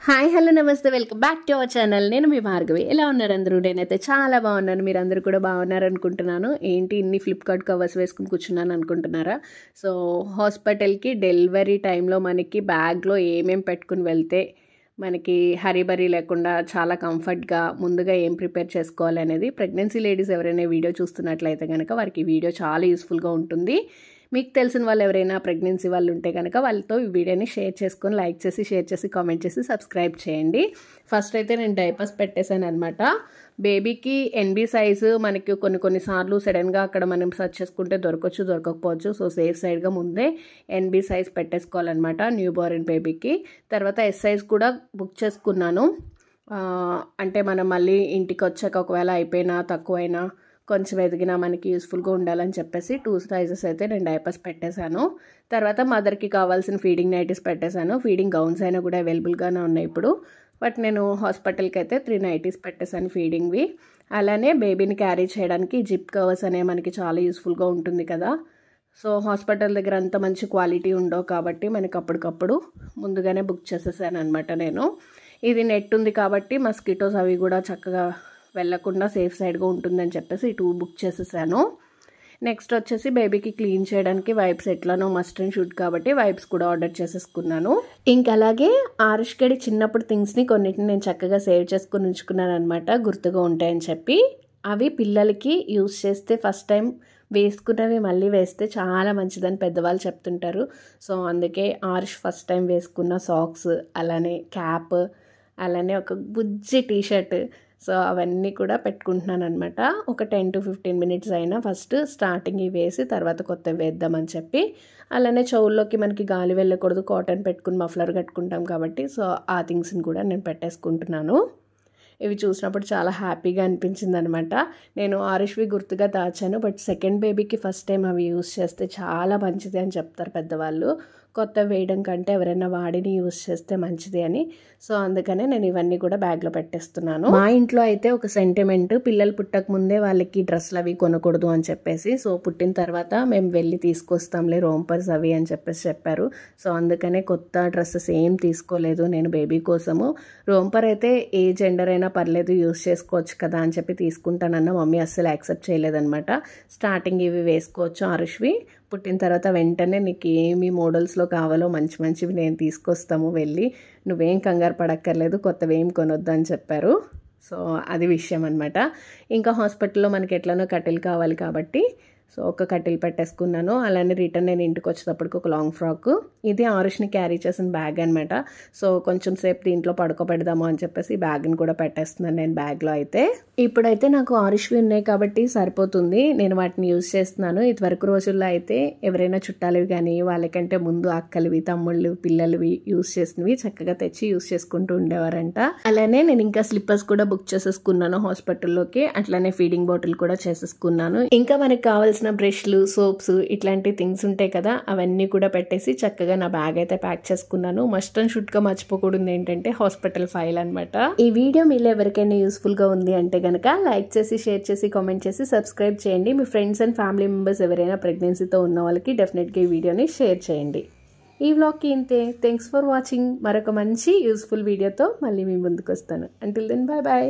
Hi hello నమస్తే welcome back to our channel. నేను మీ భార్గవి. ఎలా ఉన్నారు అందరూ? నేనైతే చాలా బాగున్నాను. మీరు అందరూ కూడా బాగున్నారు అనుకుంటున్నాను. ఏంటి ఇన్ని ఫ్లిప్కార్ట్ కవర్స్ వేసుకుని కూర్చున్నాను అనుకుంటున్నారా? సో హాస్పిటల్కి డెలివరీ టైంలో మనకి బ్యాగ్లో ఏమేమి పెట్టుకుని వెళ్తే మనకి హరీబరీ లేకుండా చాలా కంఫర్ట్గా ముందుగా ఏం ప్రిపేర్ చేసుకోవాలి అనేది ప్రెగ్నెన్సీ లేడీస్ ఎవరైనా వీడియో చూస్తున్నట్లయితే కనుక వారికి ఈ వీడియో చాలా యూస్ఫుల్గా ఉంటుంది. మీకు తెలిసిన వాళ్ళు ఎవరైనా ప్రెగ్నెన్సీ వాళ్ళు ఉంటే కనుక వాళ్ళతో ఈ వీడియోని షేర్ చేసుకొని లైక్ చేసి షేర్ చేసి కామెంట్ చేసి సబ్స్క్రైబ్ చేయండి. ఫస్ట్ అయితే నేను డైపర్స్ పెట్టేశాను అనమాట. బేబీకి ఎన్బీ సైజు మనకి కొన్నిసార్లు సడన్గా అక్కడ మనం సర్చ్ చేసుకుంటే దొరకకపోవచ్చు. సో సేఫ్ సైడ్గా ముందే ఎన్బీ సైజ్ పెట్టేసుకోవాలన్నమాట న్యూ బోర్న్ బేబీకి. తర్వాత ఎస్ సైజ్ కూడా బుక్ చేసుకున్నాను. అంటే మనం మళ్ళీ ఇంటికి వచ్చాక ఒకవేళ అయిపోయినా తక్కువైనా కొంచెం ఎదిగినా మనకి యూస్ఫుల్గా ఉండాలని చెప్పేసి 2 సైజెస్ అయితే నేను డైపర్స్ పెట్టేశాను. తర్వాత మదర్కి కావాల్సిన ఫీడింగ్ నైటీస్ పెట్టేశాను. ఫీడింగ్ గౌన్స్ అయినా కూడా అవైలబుల్గానే ఉన్నాయి ఇప్పుడు. బట్ నేను హాస్పిటల్కి అయితే 3 నైటీస్ పెట్టేశాను ఫీడింగ్వి. అలానే బేబీని క్యారీ చేయడానికి జిప్ కవర్స్ అనేవి మనకి చాలా యూస్ఫుల్గా ఉంటుంది కదా. సో హాస్పిటల్ దగ్గర అంత మంచి క్వాలిటీ ఉండవు కాబట్టి మనకి అప్పటికప్పుడు ముందుగానే బుక్ చేసేసాను అనమాట నేను. ఇది నెట్ ఉంది కాబట్టి మస్కిటోస్ అవి కూడా చక్కగా వెళ్ళకుండా సేఫ్ సైడ్గా ఉంటుందని చెప్పేసి 2 బుక్ చేసేసాను. నెక్స్ట్ వచ్చేసి బేబీకి క్లీన్ చేయడానికి వైప్స్ ఎట్లానో మస్ట్ అండ్ షుడ్ కాబట్టి వైప్స్ కూడా ఆర్డర్ చేసేసుకున్నాను. ఇంకా అలాగే ఆరుష్గడి చిన్నప్పుడు థింగ్స్ని కొన్నిటిని నేను చక్కగా సేవ్ చేసుకుని ఉంచుకున్నాను అనమాట, గుర్తుగా ఉంటాయని చెప్పి. అవి పిల్లలకి యూస్ చేస్తే ఫస్ట్ టైం వేసుకున్నవి మళ్ళీ వేస్తే చాలా మంచిదని పెద్దవాళ్ళు చెప్తుంటారు. సో అందుకే ఆరుష్ ఫస్ట్ టైం వేసుకున్న సాక్స్, అలానే క్యాప్, అలానే ఒక బుజ్జి టీషర్ట్, సో అవన్నీ కూడా పెట్టుకుంటున్నాను అనమాట. ఒక 10 to 15 మినిట్స్ అయినా ఫస్ట్ స్టార్టింగ్ ఇవి వేసి తర్వాత కొత్తవి వేద్దామని చెప్పి. అలానే చెవుల్లోకి మనకి గాలి వెళ్ళకూడదు, కాటన్ పెట్టుకుని మఫ్లర్ కట్టుకుంటాం కాబట్టి సో ఆ థింగ్స్ని కూడా నేను పెట్టేసుకుంటున్నాను. ఇవి చూసినప్పుడు చాలా హ్యాపీగా అనిపించింది అనమాట. నేను ఆరుష్వి గుర్తుగా దాచాను, బట్ సెకండ్ బేబీకి ఫస్ట్ టైం అవి యూస్ చేస్తే చాలా మంచిది అని చెప్తారు పెద్దవాళ్ళు. కొత్త వేయడం కంటే ఎవరైనా వాడిని యూస్ చేస్తే మంచిది అని. సో అందుకనే నేను ఇవన్నీ కూడా బ్యాగ్లో పెట్టేస్తున్నాను. మా ఇంట్లో అయితే ఒక సెంటిమెంట్, పిల్లలు పుట్టక ముందే వాళ్ళకి డ్రెస్సులు అవి కొనకూడదు అని చెప్పేసి. సో పుట్టిన తర్వాత మేము వెళ్ళి తీసుకొస్తాంలే రోంపర్స్ అవి అని చెప్పేసి చెప్పారు. సో అందుకనే కొత్త డ్రెస్సెస్ ఏం తీసుకోలేదు నేను బేబీ కోసము. రోంపర్ అయితే ఏ జెండర్ అయినా పర్లేదు యూస్ చేసుకోవచ్చు కదా అని చెప్పి తీసుకుంటానన్న మమ్మీ అస్సలు యాక్సెప్ట్ చేయలేదన్నమాట. స్టార్టింగ్ ఇవి వేసుకోవచ్చు ఆరుష్వి, పుట్టిన తర్వాత వెంటనే నీకు ఏమి మోడల్స్లో కావాలో మంచి మంచివి నేను తీసుకొస్తాము, వెళ్ళి నువ్వేం కంగారు పడక్కర్లేదు, కొత్తవి ఏం కొనొద్దు అని చెప్పారు. సో అది విషయం అనమాట. ఇంకా హాస్పిటల్లో మనకి ఎట్లనో కట్టెలు కావాలి కాబట్టి సో ఒక కట్టెలు పెట్టేసుకున్నాను. అలానే రిటర్న్ నేను ఇంటికి వచ్చేటప్పటికి ఒక లాంగ్ ఫ్రాక్, ఇది ఆరుష్ని క్యారీ చేసిన బ్యాగ్ అనమాట. సో కొంచెం సేపు దీంట్లో పడుకోబెడదాము అని చెప్పేసి బ్యాగ్ని కూడా పెట్టేస్తున్నాను నేను బ్యాగ్లో అయితే. ఇప్పుడైతే నాకు ఆరుష్వి ఉన్నాయి కాబట్టి సరిపోతుంది, నేను వాటిని యూజ్ చేస్తున్నాను. ఇదివరకు రోజుల్లో అయితే ఎవరైనా చుట్టాలివి కానీ వాళ్ళకంటే ముందు అక్కలివి, తమ్ముళ్ళు, పిల్లలవి యూజ్ చేసినవి చక్కగా తెచ్చి యూజ్ చేసుకుంటూ ఉండేవారంట. అలానే నేను ఇంకా స్లిప్పర్స్ కూడా బుక్ చేసేసుకున్నాను హాస్పిటల్లోకి. అట్లానే ఫీడింగ్ బాటిల్ కూడా చేసేసుకున్నాను. ఇంకా మనకి కావాల్సిన బ్రష్లు, సోప్స్, ఇట్లాంటి థింగ్స్ ఉంటాయి కదా, అవన్నీ కూడా పెట్టేసి చక్కగా నా బ్యాగ్ అయితే ప్యాక్ చేసుకున్నాను. మస్ట్ అండ్ షుడ్ గా మర్చిపోకూడదు ఏంటంటే హాస్పిటల్ ఫైల్ అనమాట. ఈ వీడియో మీలో ఎవరికైనా యూస్ఫుల్ గా ఉంది అంటే గనక లైక్ చేసి షేర్ చేసి కామెంట్ చేసి సబ్స్క్రైబ్ చేయండి. మీ ఫ్రెండ్స్ అండ్ ఫ్యామిలీ మెంబర్స్ ఎవరైనా ప్రెగ్నెన్సీతో ఉన్న వాళ్ళకి డెఫినెట్గా ఈ వీడియోని షేర్ చేయండి. ఈ వ్లాగ్కి ఇంతే. Thanks for watching. మరొక మంచి యూస్ఫుల్ వీడియోతో మళ్ళీ మీ ముందుకు వస్తాను. Until then bye bye.